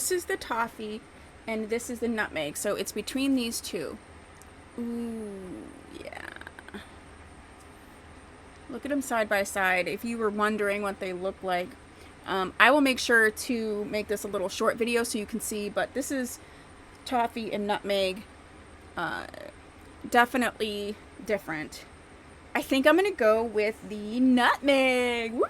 this is the Toffee and this is the Nutmeg. So it's between these two. Ooh, yeah. Look at them side by side. If you were wondering what they look like, I will make sure to make this a little short video so you can see, but this is Toffee and Nutmeg. Definitely different. I think I'm gonna go with the Nutmeg. Woo!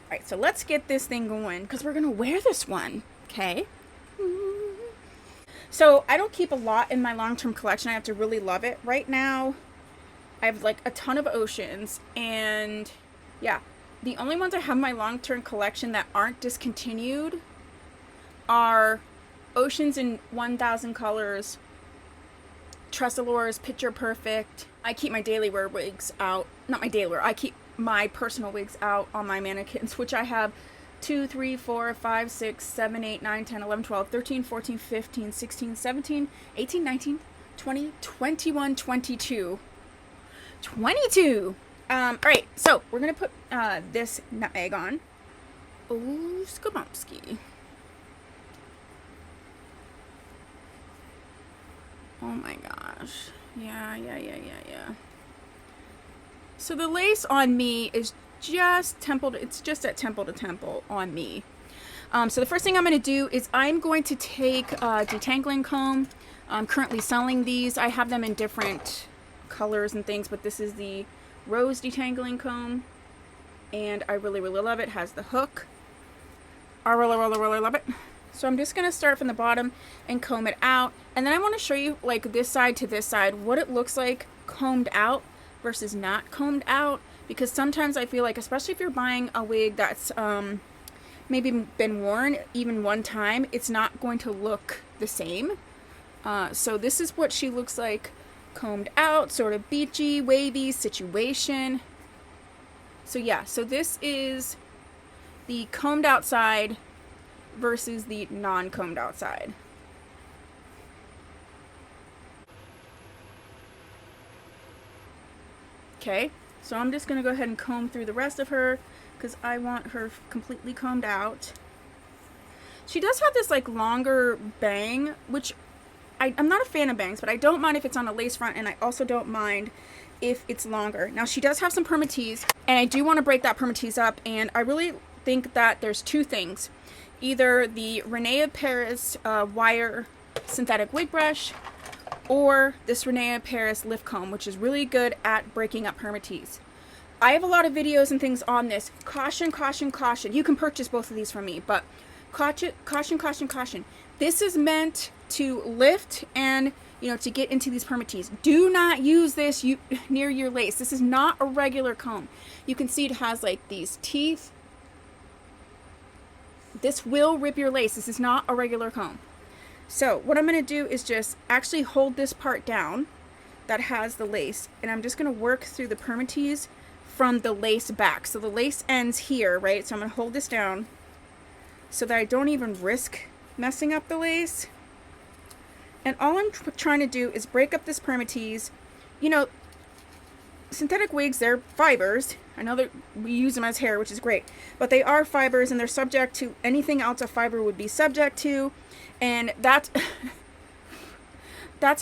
Alright, so let's get this thing going because we're gonna wear this one, okay? So I don't keep a lot in my long-term collection. I have to really love it. Right now, I have like a ton of oceans, and yeah, the only ones I have in my long-term collection that aren't discontinued are Oceans in 1000 Colors, Tressalores, Picture Perfect. I keep my daily wear wigs out. Not my daily wear. I keep my personal wigs out on my mannequins, which I have 2, 3, 4, 5, 6, 7, 8, 9, 10, 11, 12, 13, 14, 15, 16, 17, 18, 19, 20, 21, 22. 22! Alright, so we're gonna put this Nutmeg on. Oh, skabomski. Oh my gosh. Yeah. So the lace on me is just it's just at temple to temple on me. So the first thing I'm going to do is I'm going to take a detangling comb. I'm currently selling these. I have them in different colors and things, but this is the rose detangling comb, and I really love it. It has the hook. I really love it. So I'm just going to start from the bottom and comb it out, and then I want to show you like this side to this side what it looks like combed out versus not combed out, because sometimes I feel like, especially if you're buying a wig that's maybe been worn even one time, it's not going to look the same. So this is what she looks like combed out, sort of beachy, wavy situation. So yeah, so this is the combed out side versus the non-combed out side. Okay, so I'm just going to go ahead and comb through the rest of her because I want her completely combed out. She does have this like longer bang, which I'm not a fan of bangs, but I don't mind if it's on a lace front, and I also don't mind if it's longer. Now she does have some Permatease, and I do want to break that Permatease up, and I really think that there's two things. Either the Renee Paris wire synthetic wig brush, or this Renee Paris lift comb, which is really good at breaking up Permatease. I have a lot of videos and things on this. Caution, caution, caution. You can purchase both of these from me, but caution, caution, caution, caution. This is meant to lift and, you know, to get into these Permatease. Do not use this near your lace. This is not a regular comb. You can see it has like these teeth. This will rip your lace. This is not a regular comb. So what I'm going to do is just actually hold this part down that has the lace, and I'm just going to work through the Permatease from the lace back. So the lace ends here, right? So I'm going to hold this down so that I don't even risk messing up the lace. And all I'm trying to do is break up this Permatease. You know, synthetic wigs, they're fibers. I know that we use them as hair, which is great, but they are fibers, and they're subject to anything else a fiber would be subject to. And that's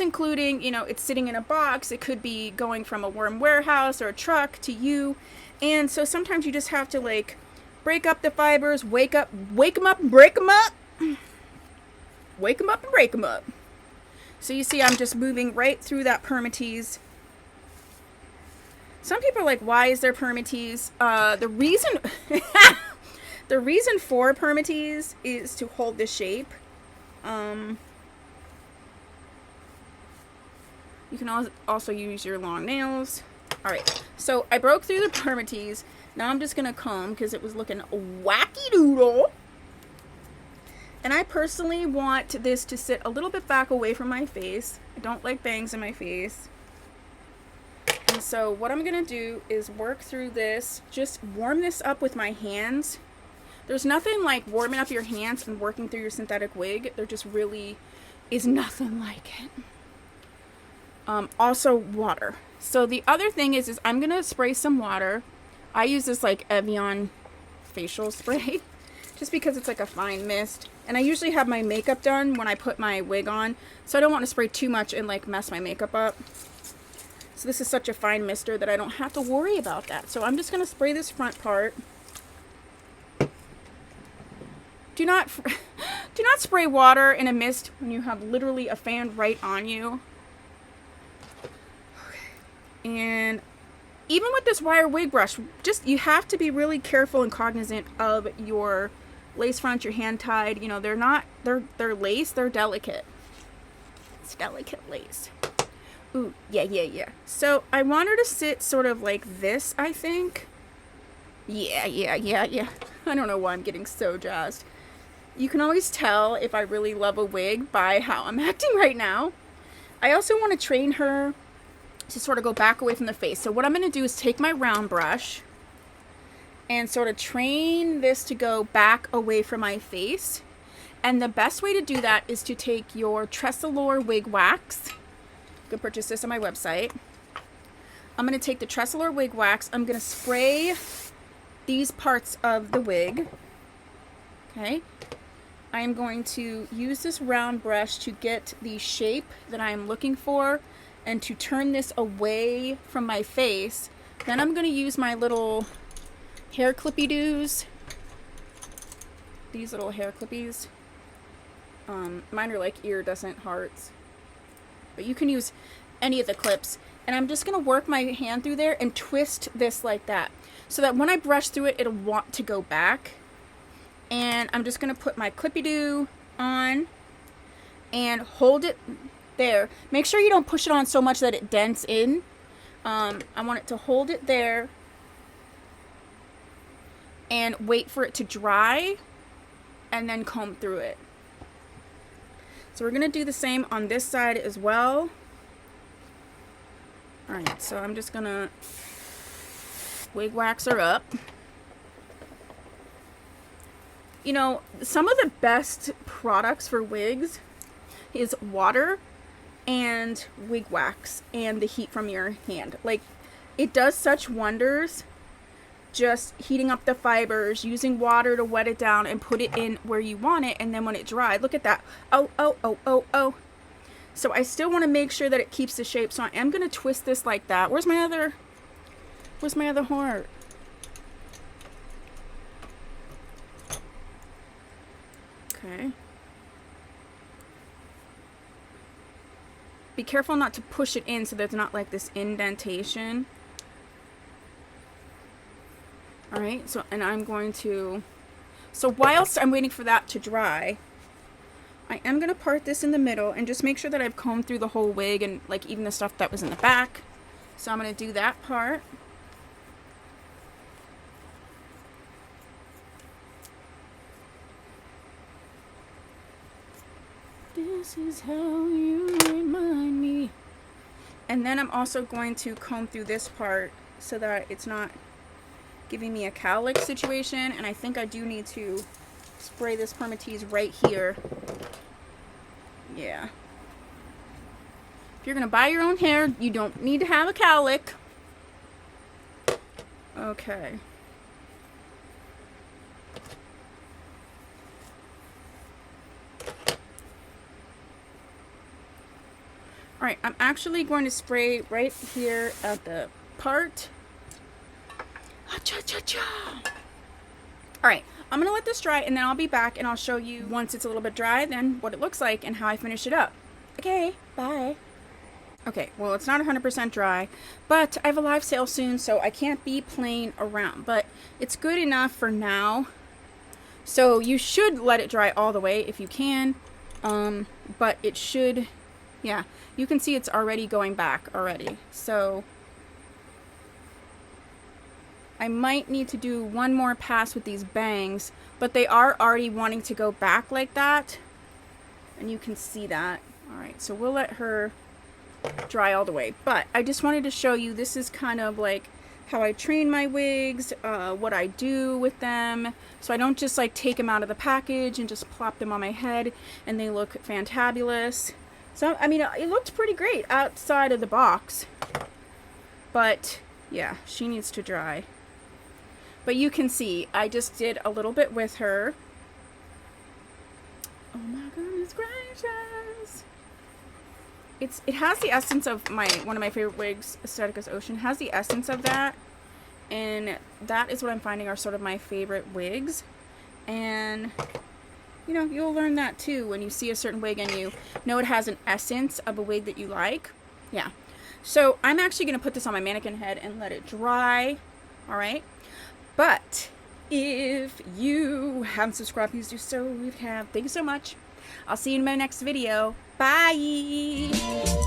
including, you know, it's sitting in a box. It could be going from a warm warehouse or a truck to you. And so sometimes you just have to like break up the fibers, wake them up and break them up. Wake them up and break them up. So you see I'm just moving right through that Permatease. Some people are like, why is there Permatease? The reason for Permatease is to hold the shape. You can also use your long nails. Alright, so I broke through the Permatease. Now I'm just going to comb because it was looking wacky doodle. And I personally want this to sit a little bit back away from my face. I don't like bangs in my face. And so what I'm going to do is work through this. Just warm this up with my hands. There's nothing like warming up your hands and working through your synthetic wig. There just really is nothing like it. Also water. So the other thing is I'm going to spray some water. I use this like Evian facial spray. just because it's like a fine mist. And I usually have my makeup done when I put my wig on, so I don't want to spray too much and like mess my makeup up. So this is such a fine mister that I don't have to worry about that. So I'm just going to spray this front part. Do not spray water in a mist when you have literally a fan right on you. Okay. And even with this wire wig brush, you have to be really careful and cognizant of your lace front, your hand tied. You know, they're lace, they're delicate. It's delicate lace. Ooh, yeah. So I want her to sit sort of like this, I think. Yeah. I don't know why I'm getting so jazzed. You can always tell if I really love a wig by how I'm acting right now. I also want to train her to sort of go back away from the face. So what I'm going to do is take my round brush and sort of train this to go back away from my face. And the best way to do that is to take your Tressolor wig wax. You can purchase this on my website. I'm going to take the Tressolor wig wax. I'm going to spray these parts of the wig. Okay. I am going to use this round brush to get the shape that I am looking for and to turn this away from my face. Then I'm going to use my little hair clippy-doos. These little hair clippies. Mine are like iridescent hearts. But you can use any of the clips. And I'm just going to work my hand through there and twist this like that. So that when I brush through it, it'll want to go back. And I'm just going to put my clippy-doo on and hold it there. Make sure you don't push it on so much that it dents in. I want it to hold it there and wait for it to dry and then comb through it. So we're going to do the same on this side as well. Alright, so I'm just going to wig wax her up. You know, some of the best products for wigs is water and wig wax and the heat from your hand. Like, it does such wonders just heating up the fibers, using water to wet it down and put it in where you want it, and then when it dried, look at that. Oh. So I still want to make sure that it keeps the shape, so I am going to twist this like that. Where's my other heart? Okay. Be careful not to push it in so there's not like this indentation. Alright, so, and I'm going to, so whilst I'm waiting for that to dry, I am going to part this in the middle and just make sure that I've combed through the whole wig and like even the stuff that was in the back. So I'm going to do that part. This is how you remind me. And then I'm also going to comb through this part so that it's not giving me a cowlick situation. And I think I do need to spray this Permatease right here. Yeah. If you're going to buy your own hair, you don't need to have a cowlick. Okay. Alright, I'm actually going to spray right here at the part. Alright, I'm going to let this dry and then I'll be back and I'll show you once it's a little bit dry then what it looks like and how I finish it up. Okay, bye. Okay, well it's not 100% dry, but I have a live sale soon so I can't be playing around, but it's good enough for now. So you should let it dry all the way if you can, but it should... Yeah, you can see it's already going back already. So I might need to do one more pass with these bangs, but they are already wanting to go back like that. And you can see that. All right, so we'll let her dry all the way. But I just wanted to show you, this is kind of like how I train my wigs, what I do with them. So I don't just like take them out of the package and just plop them on my head and they look fantabulous. So, I mean, it looked pretty great outside of the box. But, yeah, she needs to dry. But you can see, I just did a little bit with her. gracious. It has the essence of one of my favorite wigs, Aestheticus Ocean, has the essence of that. And that is what I'm finding are sort of my favorite wigs. And, you know, you'll learn that too when you see a certain wig and you know it has an essence of a wig that you like. Yeah. So I'm actually going to put this on my mannequin head and let it dry. All right. But if you haven't subscribed, please do so. Thank you so much. I'll see you in my next video. Bye.